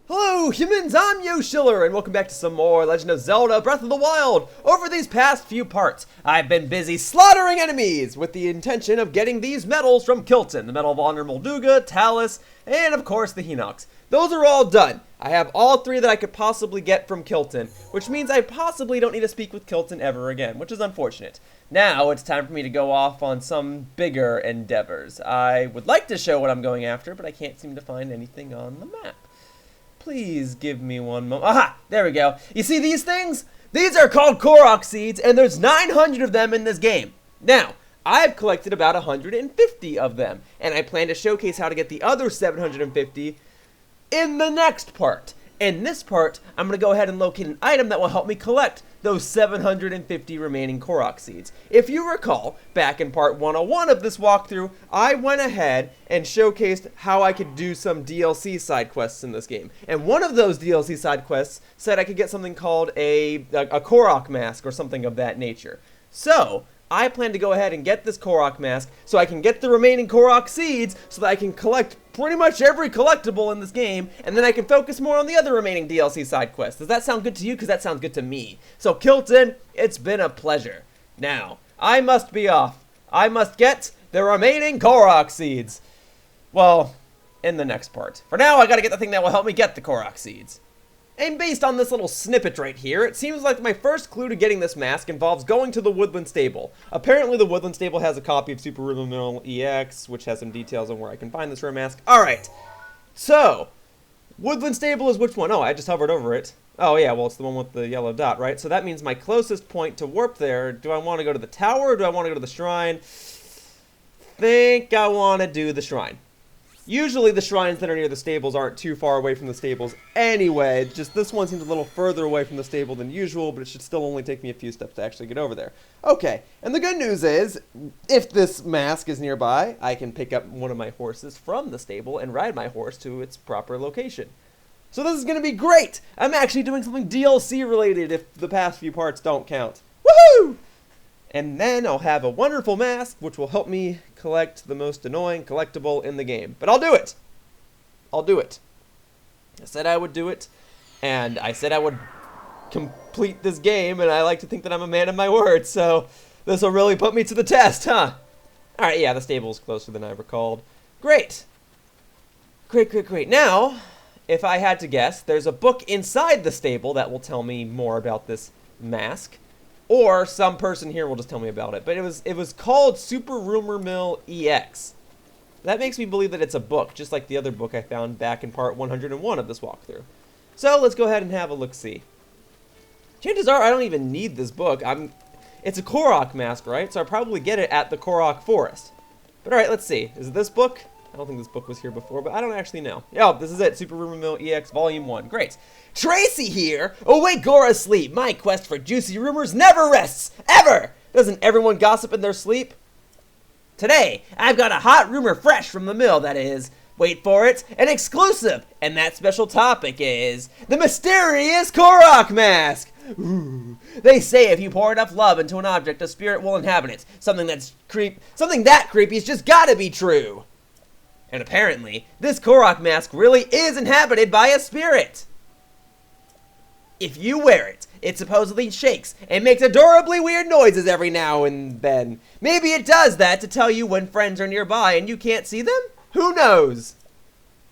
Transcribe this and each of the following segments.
Hello humans, I'm Yoshiller, and welcome back to some more Legend of Zelda Breath of the Wild. Over these past few parts, I've been busy slaughtering enemies with the intention of getting these medals from Kilton. The Medal of Honor Molduga, Talus, and of course the Hinox. Those are all done. I have all three that I could possibly get from Kilton, which means I possibly don't need to speak with Kilton ever again, which is unfortunate. Now it's time for me to go off on some bigger endeavors. I would like to show what I'm going after, but I can't seem to find anything on the map. Please give me one moment. Aha! There we go. You see these things? These are called Korok Seeds, and there's 900 of them in this game. Now, I've collected about 150 of them, and I plan to showcase how to get the other 750 in the next part. In this part, I'm going to go ahead and locate an item that will help me collect those 750 remaining Korok Seeds. If you recall, back in part 101 of this walkthrough, I went ahead and showcased how I could do some DLC side quests in this game. And one of those DLC side quests said I could get something called a Korok Mask or something of that nature. So, I plan to go ahead and get this Korok Mask so I can get the remaining Korok Seeds so that I can collect pretty much every collectible in this game, and then I can focus more on the other remaining DLC side quests. Does that sound good to you? Because that sounds good to me. So Kilton, it's been a pleasure. Now, I must be off. I must get the remaining Korok Seeds. Well, in the next part. For now, I gotta get the thing that will help me get the Korok Seeds. And based on this little snippet right here, it seems like my first clue to getting this mask involves going to the Woodland Stable. Apparently the Woodland Stable has a copy of Super Rumor Mill EX, which has some details on where I can find this rare mask. Alright, so, Woodland Stable is which one? Oh, I just hovered over it. Oh yeah, well it's the one with the yellow dot, right? So that means my closest point to warp there, do I want to go to the tower or do I want to go to the shrine? Think I want to do the shrine. Usually the shrines that are near the stables aren't too far away from the stables anyway, just this one seems a little further away from the stable than usual, but it should still only take me a few steps to actually get over there. Okay, and the good news is, if this mask is nearby, I can pick up one of my horses from the stable and ride my horse to its proper location. So this is going to be great! I'm actually doing something DLC related if the past few parts don't count. Woohoo! And then I'll have a wonderful mask, which will help me collect the most annoying collectible in the game. But I'll do it! I'll do it. I said I would do it, and I said I would complete this game, and I like to think that I'm a man of my word, so this will really put me to the test, huh? Alright, yeah, the stable's closer than I recalled. Great! Great, great, great. Now, if I had to guess, there's a book inside the stable that will tell me more about this mask. Or some person here will just tell me about it. But it was called Super Rumor Mill EX. That makes me believe that it's a book, just like the other book I found back in part 101 of this walkthrough. So let's go ahead and have a look-see. Chances are I don't even need this book. It's a Korok Mask, right? So I'll probably get it at the Korok Forest. But alright, let's see. Is it this book? I don't think this book was here before, but I don't actually know. Yeah, this is it. Super Rumor Mill EX Volume 1. Great. Tracy here! Awake Gora's sleep! My quest for juicy rumors never rests! Ever! Doesn't everyone gossip in their sleep? Today, I've got a hot rumor fresh from the mill that is, wait for it, an exclusive! And that special topic is the mysterious Korok Mask! Ooh. They say if you pour enough love into an object, a spirit will inhabit it. Something that creepy's just gotta be true! And apparently, this Korok Mask really is inhabited by a spirit! If you wear it, it supposedly shakes and makes adorably weird noises every now and then. Maybe it does that to tell you when friends are nearby and you can't see them? Who knows?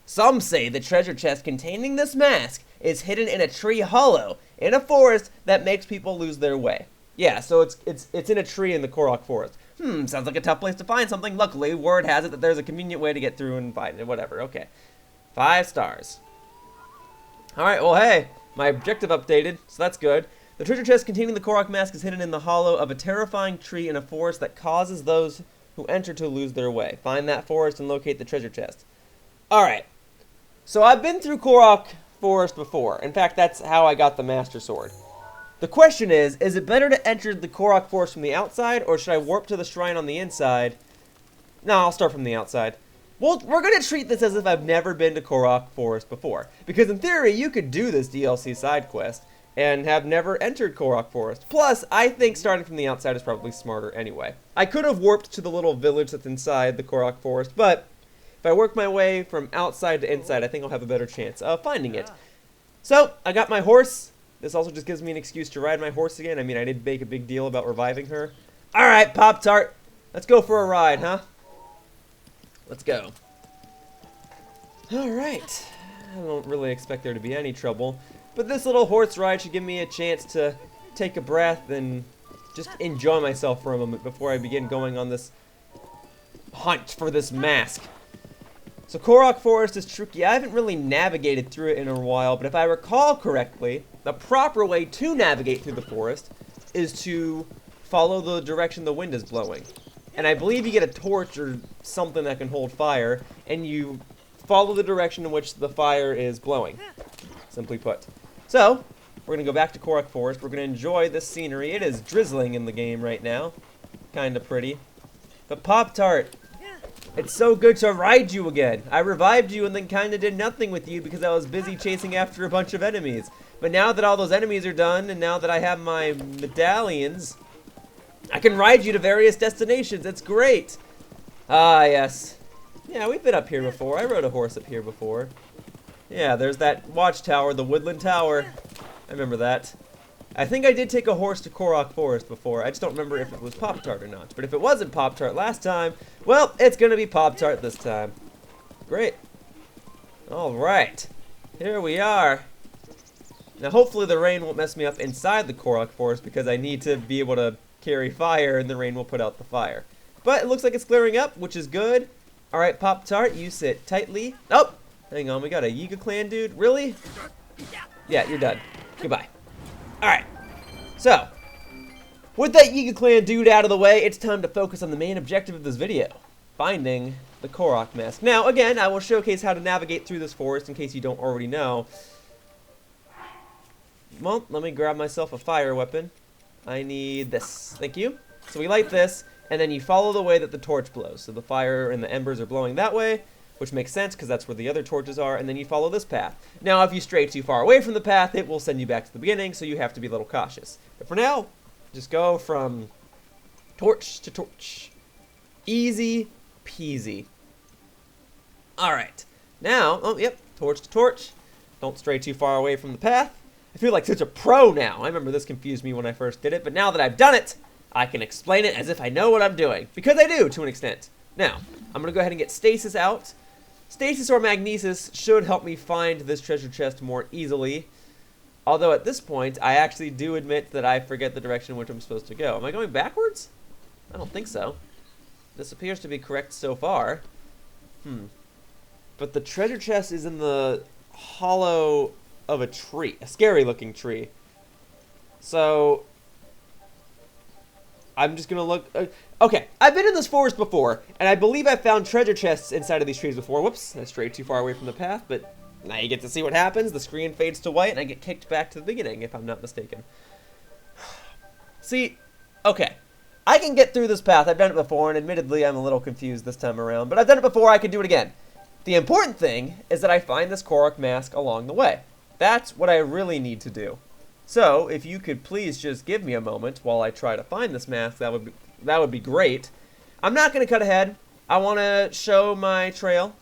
Some say the treasure chest containing this mask is hidden in a tree hollow in a forest that makes people lose their way. Yeah, so it's in a tree in the Korok Forest. Sounds like a tough place to find something. Luckily, word has it that there's a convenient way to get through and find it. Whatever, okay. 5 stars. Alright, well hey. My objective updated, so that's good. The treasure chest containing the Korok Mask is hidden in the hollow of a terrifying tree in a forest that causes those who enter to lose their way. Find that forest and locate the treasure chest. Alright, so I've been through Korok Forest before. In fact, that's how I got the Master Sword. The question is it better to enter the Korok Forest from the outside, or should I warp to the shrine on the inside? No, I'll start from the outside. Well, we're going to treat this as if I've never been to Korok Forest before. Because in theory, you could do this DLC side quest and have never entered Korok Forest. Plus, I think starting from the outside is probably smarter anyway. I could have warped to the little village that's inside the Korok Forest, but If I work my way from outside to inside, I think I'll have a better chance of finding it. So, I got my horse. This also just gives me an excuse to ride my horse again. I mean, I did make a big deal about reviving her. Alright, Pop-Tart. Let's go for a ride, huh? Let's go. Alright. I don't really expect there to be any trouble. But this little horse ride should give me a chance to take a breath and just enjoy myself for a moment before I begin going on this hunt for this mask. So Korok Forest is tricky. I haven't really navigated through it in a while, but if I recall correctly, the proper way to navigate through the forest is to follow the direction the wind is blowing. And I believe you get a torch or something that can hold fire, and you follow the direction in which the fire is blowing, simply put. So, we're going to go back to Korok Forest. We're going to enjoy this scenery. It is drizzling in the game right now. Kind of pretty. But Pop-Tart, it's so good to ride you again. I revived you and then kind of did nothing with you because I was busy chasing after a bunch of enemies. But now that all those enemies are done, and now that I have my medallions, I can ride you to various destinations. It's great. Ah, yes. Yeah, we've been up here before. I rode a horse up here before. Yeah, there's that watchtower, the Woodland Tower. I remember that. I think I did take a horse to Korok Forest before. I just don't remember if it was Pop-Tart or not. But if it wasn't Pop-Tart last time, well, it's going to be Pop-Tart this time. Great. Alright. Here we are. Now, hopefully the rain won't mess me up inside the Korok Forest because I need to be able to carry fire and the rain will put out the fire. But it looks like it's clearing up, which is good. Alright, Pop-Tart, you sit tightly. Oh! Hang on, we got a Yiga Clan dude. Really? Yeah, you're done. Goodbye. Alright. So, with that Yiga Clan dude out of the way, it's time to focus on the main objective of this video. Finding the Korok Mask. Now, again, I will showcase how to navigate through this forest in case you don't already know. Well, let me grab myself a fire weapon. I need this. Thank you. So we light this, and then you follow the way that the torch blows. So the fire and the embers are blowing that way, which makes sense because that's where the other torches are, and then you follow this path. Now, if you stray too far away from the path, it will send you back to the beginning, so you have to be a little cautious. But for now, just go from torch to torch. Easy peasy. Alright. Now, oh, yep, torch to torch. Don't stray too far away from the path. I feel like such a pro now. I remember this confused me when I first did it, but now that I've done it, I can explain it as if I know what I'm doing. Because I do, to an extent. Now, I'm going to go ahead and get Stasis out. Stasis or Magnesis should help me find this treasure chest more easily. Although at this point, I actually do admit that I forget the direction in which I'm supposed to go. Am I going backwards? I don't think so. This appears to be correct so far. But the treasure chest is in the hollow of a tree. A scary looking tree. So I'm just going to look... Okay, I've been in this forest before, and I believe I found treasure chests inside of these trees before. Whoops, I strayed too far away from the path, but now you get to see what happens. The screen fades to white, and I get kicked back to the beginning, if I'm not mistaken. See, okay, I can get through this path. I've done it before, and admittedly, I'm a little confused this time around, but I've done it before. I can do it again. The important thing is that I find this Korok Mask along the way. That's what I really need to do. So, if you could please just give me a moment while I try to find this mask, that would be great. I'm not going to cut ahead. I want to show my trail.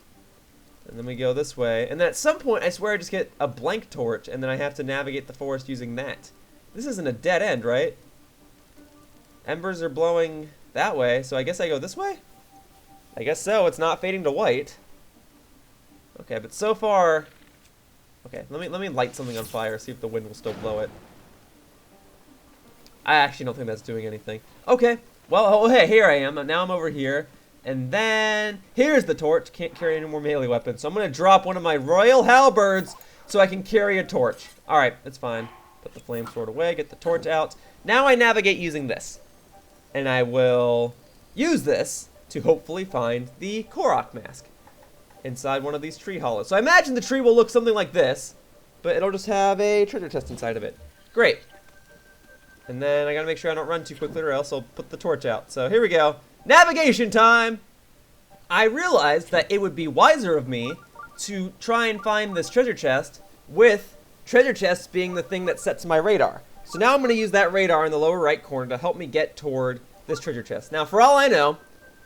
And then we go this way. And then at some point, I swear I just get a blank torch, and then I have to navigate the forest using that. This isn't a dead end, right? Embers are blowing that way, so I guess I go this way? I guess so. It's not fading to white. Okay, but so far... Okay, let me light something on fire, see if the wind will still blow it. I actually don't think that's doing anything. Okay, well, oh, hey, here I am. Now I'm over here. And then, here's the torch. Can't carry any more melee weapons. So I'm going to drop one of my royal halberds so I can carry a torch. Alright, that's fine. Put the flame sword away, get the torch out. Now I navigate using this. And I will use this to hopefully find the Korok Mask inside one of these tree hollows. So I imagine the tree will look something like this, but it'll just have a treasure chest inside of it. Great. And then I gotta make sure I don't run too quickly or else I'll put the torch out. So here we go. Navigation time! I realized that it would be wiser of me to try and find this treasure chest with treasure chests being the thing that sets my radar. So now I'm gonna use that radar in the lower right corner to help me get toward this treasure chest. Now for all I know,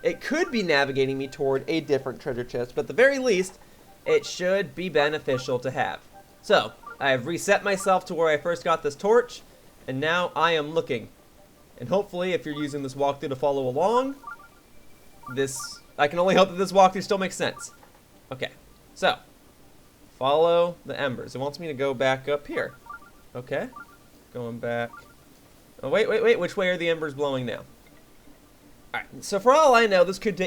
it could be navigating me toward a different treasure chest, but at the very least, it should be beneficial to have. So, I have reset myself to where I first got this torch, and now I am looking. And hopefully, if you're using this walkthrough to follow along, I can only hope that this walkthrough still makes sense. Okay, so, follow the embers. It wants me to go back up here. Okay, going back. Oh, wait, which way are the embers blowing now? Alright, so for all I know, this could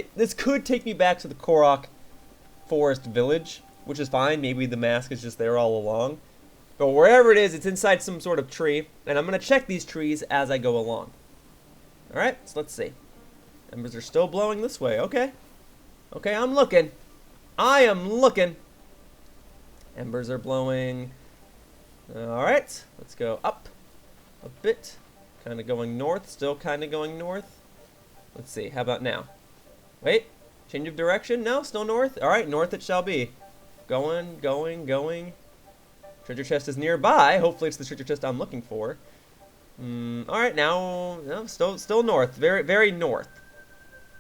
take me back to the Korok Forest village, which is fine. Maybe the mask is just there all along. But wherever it is, it's inside some sort of tree, and I'm going to check these trees as I go along. Alright, so let's see. Embers are still blowing this way. Okay. Okay, I'm looking. I am looking. Embers are blowing. Alright, let's go up a bit. Kind of going north, still kind of going north. Let's see, how about now? Wait, change of direction? No, still north? Alright, north it shall be. Going. Treasure chest is nearby. Hopefully it's the treasure chest I'm looking for. Alright, now, no, still north. Very, very north.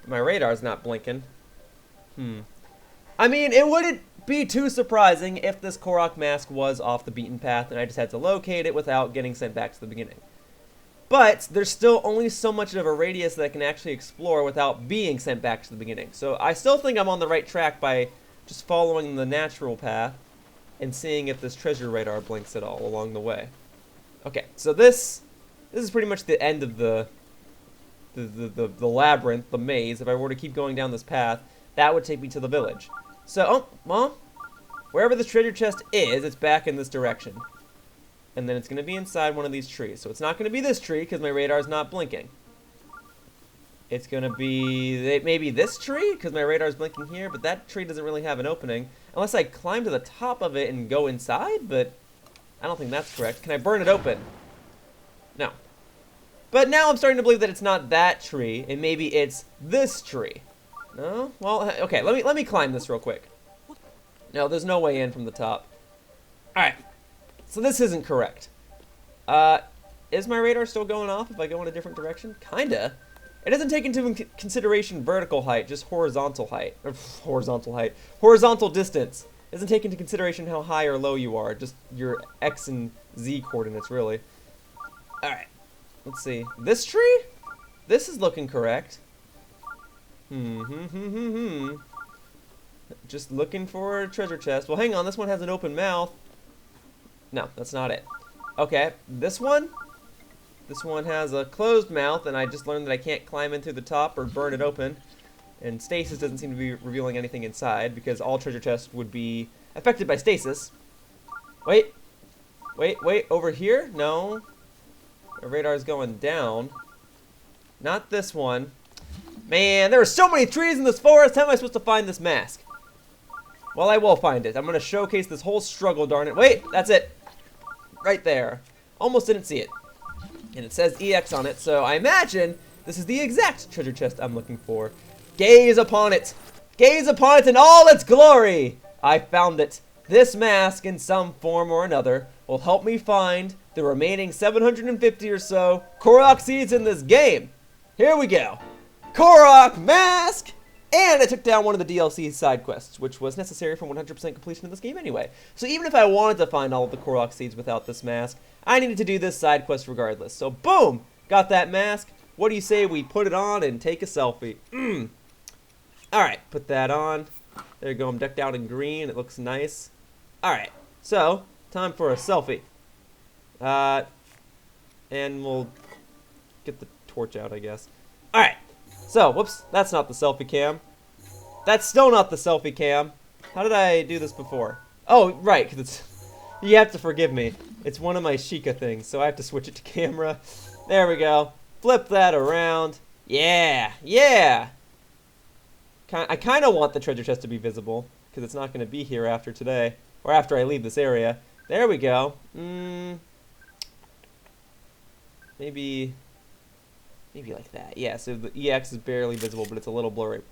My radar's not blinking. I mean, it wouldn't be too surprising if this Korok Mask was off the beaten path and I just had to locate it without getting sent back to the beginning. But there's still only so much of a radius that I can actually explore without being sent back to the beginning. So I still think I'm on the right track by just following the natural path and seeing if this treasure radar blinks at all along the way. Okay, so this is pretty much the end of the labyrinth, the maze. If I were to keep going down this path, that would take me to the village. So, oh, well, wherever this treasure chest is, it's back in this direction. And then it's going to be inside one of these trees. So it's not going to be this tree because my radar's not blinking. It's going to be maybe this tree because my radar's blinking here, but that tree doesn't really have an opening. Unless I climb to the top of it and go inside, but I don't think that's correct. Can I burn it open? No. But now I'm starting to believe that it's not that tree, and maybe it's this tree. No? Well, okay, let me climb this real quick. No, there's no way in from the top. Alright. So this isn't correct. Is my radar still going off if I go in a different direction? Kinda. It doesn't take into consideration vertical height, just horizontal height. Or horizontal height. Horizontal distance. It doesn't take into consideration how high or low you are, just your X and Z coordinates, really. Alright. Let's see. This tree? This is looking correct. Just looking for a treasure chest. Well, hang on. This one has an open mouth. No, that's not it. Okay, this one? This one has a closed mouth, and I just learned that I can't climb in through the top or burn it open. And stasis doesn't seem to be revealing anything inside, because all treasure chests would be affected by stasis. Wait, over here? No. The radar's going down. Not this one. Man, there are so many trees in this forest. How am I supposed to find this mask? Well, I will find it. I'm going to showcase this whole struggle, darn it. Wait, that's it. Right there. Almost didn't see it. And it says EX on it, so I imagine this is the exact treasure chest I'm looking for. Gaze upon it. Gaze upon it in all its glory. I found it. This mask, in some form or another, will help me find the remaining 750 or so Korok Seeds in this game. Here we go. Korok Mask! And I took down one of the DLC side quests, which was necessary for 100% completion of this game anyway. So even if I wanted to find all of the Korok Seeds without this mask, I needed to do this side quest regardless. So boom! Got that mask. What do you say we put it on and take a selfie? Alright, put that on. There you go, I'm decked out in green. It looks nice. Alright, so, time for a selfie. And we'll get the torch out, I guess. Alright. So, whoops, that's not the selfie cam. That's still not the selfie cam. How did I do this before? Oh, right, because it's... You have to forgive me. It's one of my Sheikah things, so I have to switch it to camera. There we go. Flip that around. Yeah, yeah! I kind of want the treasure chest to be visible, because it's not going to be here after today. Or after I leave this area. There we go. Maybe like that. Yeah, so the EX is barely visible, but it's a little blurry.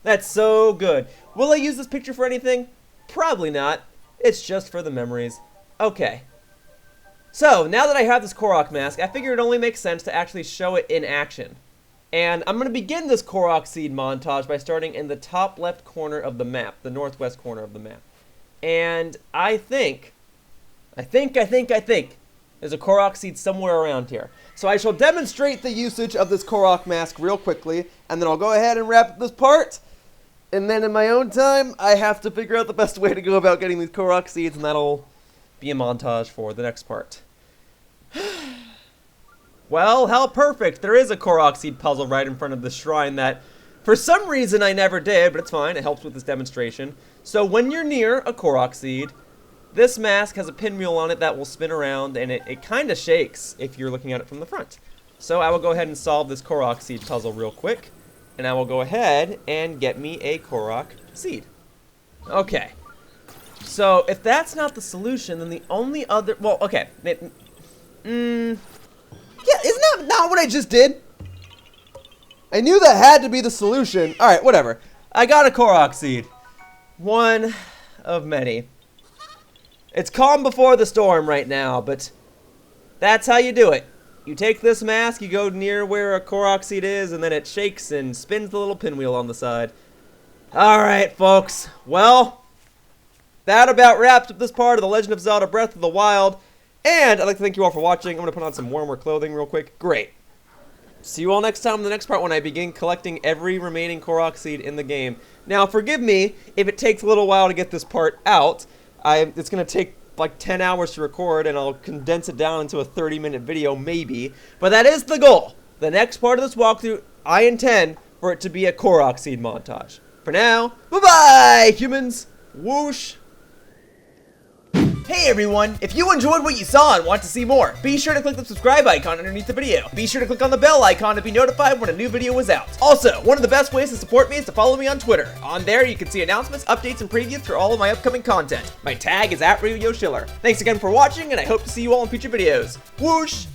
That's so good. Will I use this picture for anything? Probably not. It's just for the memories. Okay. So, now that I have this Korok Mask, I figure it only makes sense to actually show it in action. And I'm going to begin this Korok Seed montage by starting in the top left corner of the map, the northwest corner of the map. And I think there's a Korok Seed somewhere around here. So I shall demonstrate the usage of this Korok Mask real quickly, and then I'll go ahead and wrap up this part. And then in my own time, I have to figure out the best way to go about getting these Korok Seeds, and that'll be a montage for the next part. Well, how perfect. There is a Korok Seed puzzle right in front of the shrine that, for some reason, I never did, but it's fine. It helps with this demonstration. So when you're near a Korok Seed, this mask has a pinwheel on it that will spin around, and it kind of shakes if you're looking at it from the front. So I will go ahead and solve this Korok Seed puzzle real quick, and I will go ahead and get me a Korok Seed. Okay. So if that's not the solution, then the only other... Well, okay. Yeah, isn't that not what I just did? I knew that had to be the solution. Alright, whatever. I got a Korok Seed. One of many. It's calm before the storm right now, but that's how you do it. You take this mask, you go near where a Korok Seed is, and then it shakes and spins the little pinwheel on the side. Alright, folks. Well, that about wraps up this part of The Legend of Zelda Breath of the Wild. And I'd like to thank you all for watching. I'm going to put on some warmer clothing real quick. Great. See you all next time in the next part when I begin collecting every remaining Korok Seed in the game. Now, forgive me if it takes a little while to get this part out. It's going to take like 10 hours to record, and I'll condense it down into a 30-minute video, maybe. But that is the goal. The next part of this walkthrough, I intend for it to be a Korok Seed montage. For now, bye-bye, humans. Whoosh. Hey everyone, if you enjoyed what you saw and want to see more, be sure to click the subscribe icon underneath the video. Be sure to click on the bell icon to be notified when a new video is out. Also, one of the best ways to support me is to follow me on Twitter. On there, you can see announcements, updates, and previews for all of my upcoming content. My tag is @Yoshiller. Thanks again for watching, and I hope to see you all in future videos. Whoosh!